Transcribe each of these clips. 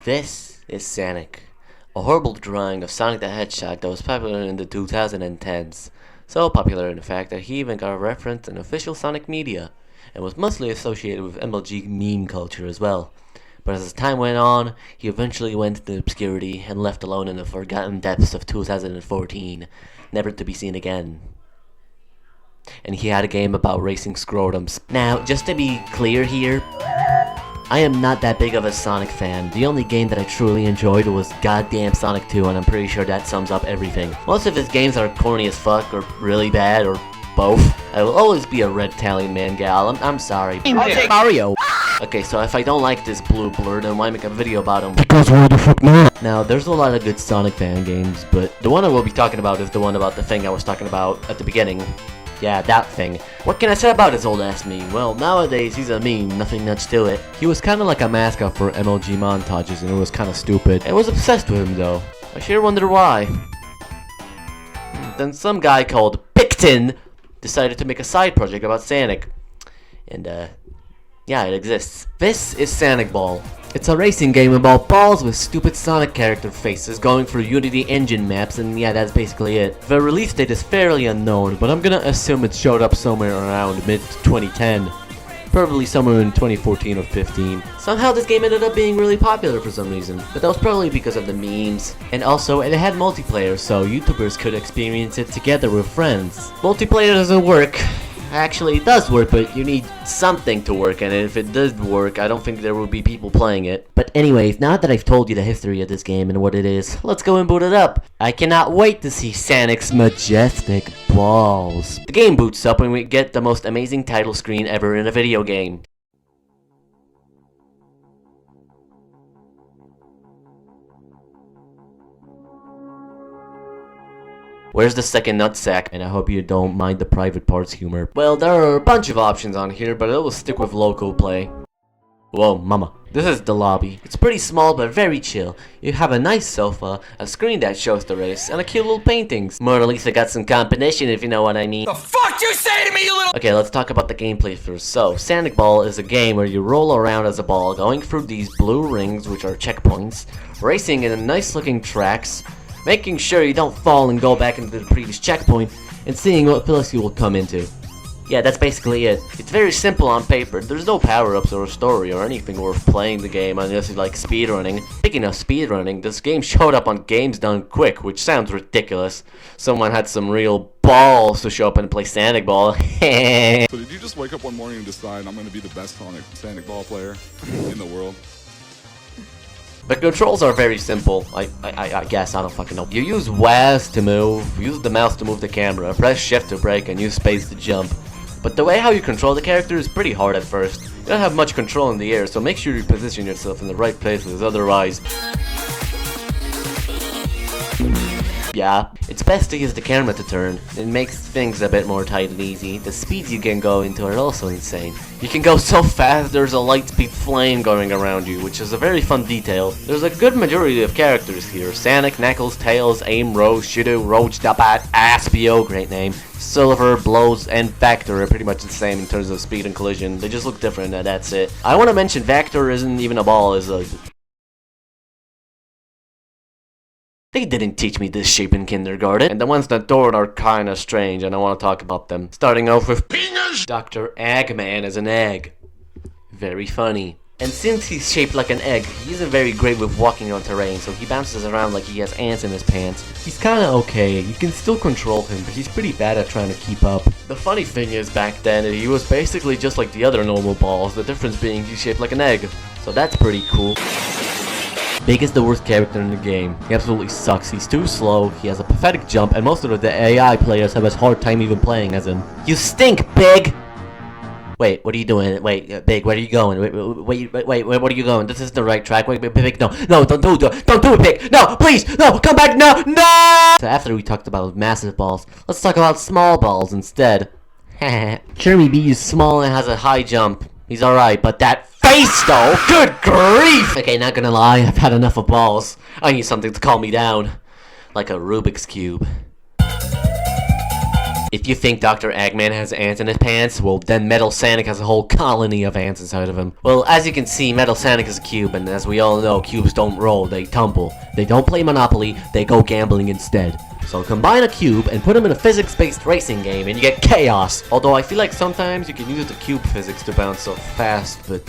This is Sonic, a horrible drawing of Sonic the Hedgehog that was popular in the 2010s. So popular in fact that he even got a reference in official Sonic media, and was mostly associated with MLG meme culture as well. But as time went on, he eventually went into obscurity and left alone in the forgotten depths of 2014, never to be seen again. And he had a game about racing scrotums. Now, just to be clear here, I am not that big of a Sonic fan. The only game that I truly enjoyed was goddamn Sonic 2, and I'm pretty sure that sums up everything. Most of his games are corny as fuck, or really bad, or both. I will always be a red Italian man gal. I'm sorry. I'll take Mario. Okay, so if I don't like this blue blur, then why make a video about him? Because why the fuck not? Now, there's a lot of good Sonic fan games, but the one I will be talking about is the one about the thing I was talking about at the beginning. Yeah, that thing. What can I say about his old ass meme? Well, nowadays he's a meme, nothing much to it. He was kinda like a mascot for MLG montages, and it was kinda stupid. I was obsessed with him though. I sure wonder why. Then some guy called Picton decided to make a side project about Sonic. And yeah, it exists. This is Sanicball. It's a racing game about balls with stupid Sonic character faces going through Unity engine maps, and yeah, that's basically it. The release date is fairly unknown, but I'm gonna assume it showed up somewhere around mid-2010. Probably somewhere in 2014 or 15. Somehow this game ended up being really popular for some reason, but that was probably because of the memes. And also, it had multiplayer, so YouTubers could experience it together with friends. Multiplayer doesn't work. Actually, it does work, but you need something to work, and if it does work, I don't think there will be people playing it. But anyways, now that I've told you the history of this game and what it is, let's go and boot it up. I cannot wait to see Sonic's majestic balls. The game boots up and we get the most amazing title screen ever in a video game. Where's the second nutsack? And I hope you don't mind the private parts humor. Well, there are a bunch of options on here, but I will stick with local play. Whoa, mama. This is the lobby. It's pretty small, but very chill. You have a nice sofa, a screen that shows the race, and a cute little paintings. More at least I got some competition, if you know what I mean. The fuck you say to me, you little— Okay, let's talk about the gameplay first. So, Sanicball is a game where you roll around as a ball, going through these blue rings, which are checkpoints, racing in nice looking tracks, making sure you don't fall and go back into the previous checkpoint, and seeing what place you will come into. Yeah, that's basically it. It's very simple on paper. There's no power-ups or a story or anything worth playing the game unless you like speedrunning. Speaking of speedrunning, this game showed up on Games Done Quick, which sounds ridiculous. Someone had some real balls to show up and play Sanicball. So did you just wake up one morning and decide I'm going to be the best Sanicball player in the world? The controls are very simple, I guess, I don't fucking know. You use WAS to move, use the mouse to move the camera, press shift to brake, and use space to jump. But the way how you control the character is pretty hard at first. You don't have much control in the air, so make sure you position yourself in the right places, otherwise... Yeah, it's best to use the camera to turn. It makes things a bit more tight and easy. The speeds you can go into are also insane. You can go so fast there's a light speed flame going around you, which is a very fun detail. There's a good majority of characters here. Sonic, Knuckles, Tails, Aim, Rose, Shido, Roach, Dabat, Aspio, great name, Silver, Blows, and Vector are pretty much the same in terms of speed and collision. They just look different and that's it. I want to mention Vector isn't even a ball, is a... They didn't teach me this shape in kindergarten, and the ones that don't are kinda strange, and I want to talk about them. Starting off with Dr. Eggman as an egg. Very funny. And since he's shaped like an egg, he isn't very great with walking on terrain, so he bounces around like he has ants in his pants. He's kinda okay, you can still control him, but he's pretty bad at trying to keep up. The funny thing is, back then, he was basically just like the other normal balls, the difference being he's shaped like an egg. So that's pretty cool. Big is the worst character in the game. He absolutely sucks. He's too slow, he has a pathetic jump, and most of the AI players have a hard time even playing as him. You stink, Big! Wait, what are you doing? Wait, Big, where are you going? Wait, what are you going? This is the right track. Wait, Big, no, don't do it, Big! No, please, no, come back, no! So after we talked about massive balls, let's talk about small balls instead. Jeremy B is small and has a high jump. He's alright, but that face though, good grief! Okay, not gonna lie, I've had enough of balls. I need something to calm me down. Like a Rubik's Cube. If you think Dr. Eggman has ants in his pants, well then Metal Sonic has a whole colony of ants inside of him. Well, as you can see, Metal Sonic is a cube, and as we all know, cubes don't roll, they tumble. They don't play Monopoly, they go gambling instead. So combine a cube and put them in a physics-based racing game and you get chaos. Although I feel like sometimes you can use the cube physics to bounce so fast, but...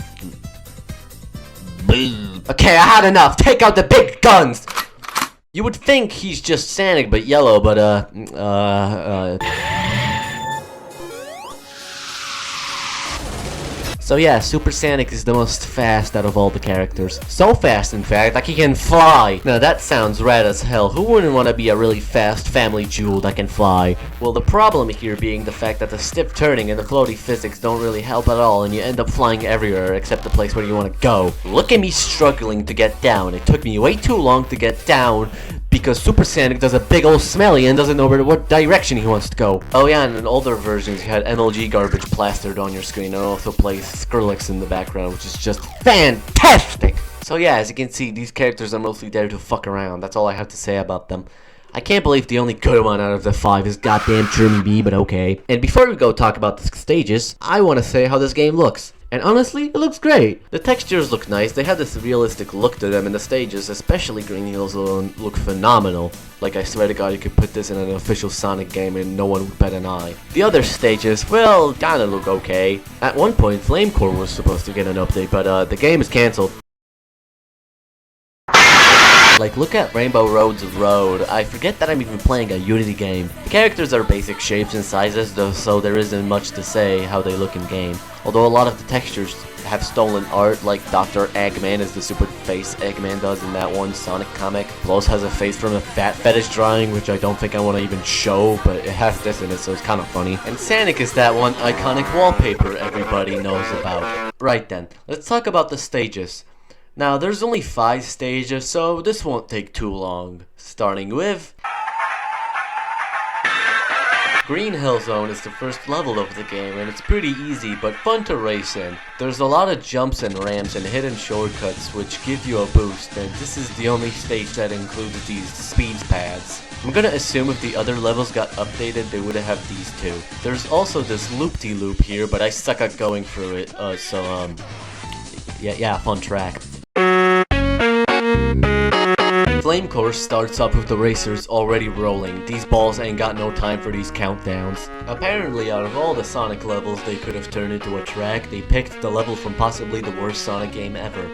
Okay, I had enough! Take out the big guns! You would think he's just Sonic but yellow, but So yeah, Super Sonic is the most fast out of all the characters. So fast, in fact, like he can fly! Now that sounds rad as hell. Who wouldn't want to be a really fast family jewel that can fly? Well, the problem here being the fact that the stiff turning and the floaty physics don't really help at all, and you end up flying everywhere except the place where you want to go. Look at me struggling to get down. It took me way too long to get down, because Super Sonic does a big ol' smelly and doesn't know what direction he wants to go. Oh yeah, and in older versions you had MLG garbage plastered on your screen and also plays Skrillex in the background, which is just fantastic! So yeah, as you can see, these characters are mostly there to fuck around. That's all I have to say about them. I can't believe the only good one out of the 5 is goddamn Jeremy B, but okay. And before we go talk about the stages, I want to say how this game looks. And honestly, it looks great. The textures look nice, they have this realistic look to them, and the stages, especially Green Hill Zone, look phenomenal. Like, I swear to God, you could put this in an official Sonic game and no one would bat an eye. The other stages, well, kinda look okay. At one point, Flame Core was supposed to get an update, but the game is cancelled. Like, look at Rainbow Road's Road. I forget that I'm even playing a Unity game. The characters are basic shapes and sizes, though, so there isn't much to say how they look in game. Although a lot of the textures have stolen art, like Dr. Eggman is the super face Eggman does in that one Sonic comic. Blows has a face from a fat fetish drawing, which I don't think I want to even show, but it has this in it, so it's kind of funny. And Sonic is that one iconic wallpaper everybody knows about. Right then, let's talk about the stages. Now, there's only 5 stages, so this won't take too long. Starting with... Green Hill Zone is the first level of the game, and it's pretty easy, but fun to race in. There's a lot of jumps and ramps and hidden shortcuts, which give you a boost, and this is the only stage that includes these speed pads. I'm gonna assume if the other levels got updated, they would have these too. There's also this loop-de-loop here, but I suck at going through it, yeah, fun track. Flame Course starts up with the racers already rolling. These balls ain't got no time for these countdowns. Apparently, out of all the Sonic levels they could have turned into a track, they picked the level from possibly the worst Sonic game ever.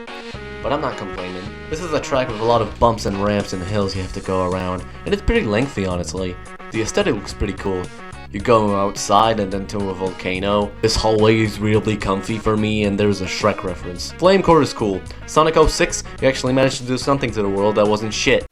But I'm not complaining. This is a track with a lot of bumps and ramps and hills you have to go around, and it's pretty lengthy honestly. The aesthetic looks pretty cool. You go outside and then to a volcano. This hallway is really comfy for me, and there's a Shrek reference. Flame Core is cool. Sonic 06, you actually managed to do something to the world that wasn't shit.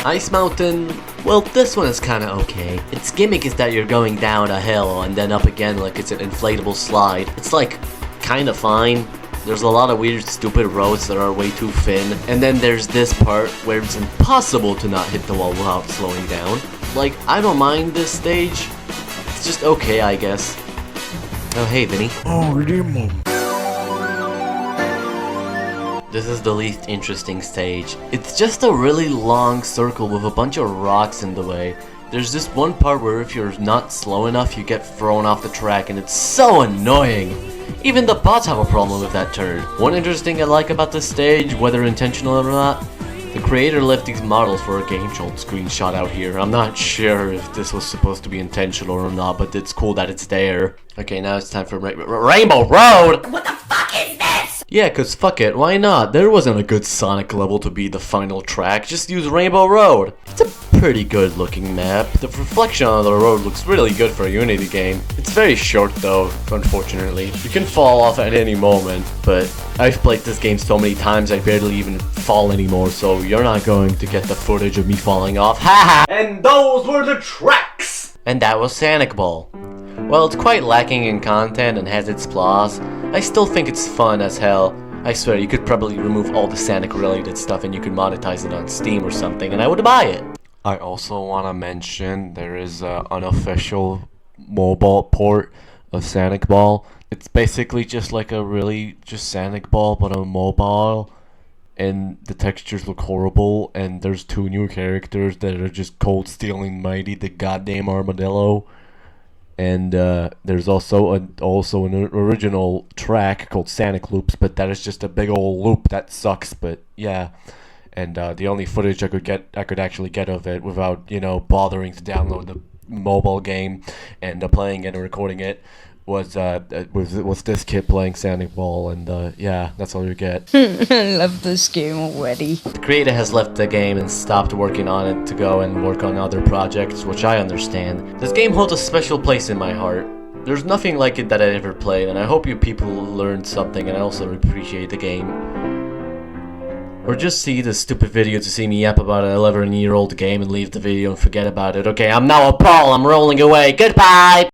Ice Mountain, well, this one is kinda okay. Its gimmick is that you're going down a hill and then up again like it's an inflatable slide. It's like, kinda fine. There's a lot of weird stupid roads that are way too thin, and then there's this part where it's impossible to not hit the wall without slowing down. Like, I don't mind this stage. It's just okay, I guess. Oh, hey, Vinny. This is the least interesting stage. It's just a really long circle with a bunch of rocks in the way. There's this one part where if you're not slow enough, you get thrown off the track, and it's so annoying. Even the bots have a problem with that turn. One interesting thing I like about this stage, whether intentional or not, the creator left these models for a game jolt screenshot out here. I'm not sure if this was supposed to be intentional or not, but it's cool that it's there. Okay, now it's time for Rainbow Road! What the fuck is this? Yeah, cause fuck it, why not? There wasn't a good Sonic level to be the final track, just use Rainbow Road. It's a pretty good looking map. The reflection on the road looks really good for a Unity game. It's very short though, unfortunately. You can fall off at any moment, but I've played this game so many times I barely even fall anymore, so you're not going to get the footage of me falling off. Haha! And those were the tracks! And that was Sanicball. While it's quite lacking in content and has its flaws, I still think it's fun as hell. I swear, you could probably remove all the Sonic related stuff and you could monetize it on Steam or something, and I would buy it. I also want to mention there is an unofficial mobile port of Sanicball. It's basically just like just Sanicball, but on mobile. and the textures look horrible, and there's 2 new characters that are just cold stealing mighty, the goddamn armadillo. And there's also an original track called Sonic Loops, but that is just a big old loop that sucks. But yeah, and the only footage I could actually get of it without bothering to download the mobile game and playing it and recording it was this kid playing Sanicball, and yeah, that's all you get. I love this game already. The creator has left the game and stopped working on it to go and work on other projects, which I understand. This game holds a special place in my heart. There's nothing like it that I ever played, and I hope you people learned something and also appreciate the game. Or just see the stupid video to see me yap about an 11-year-old game and leave the video and forget about it. Okay, I'm now a ball, I'm rolling away, goodbye!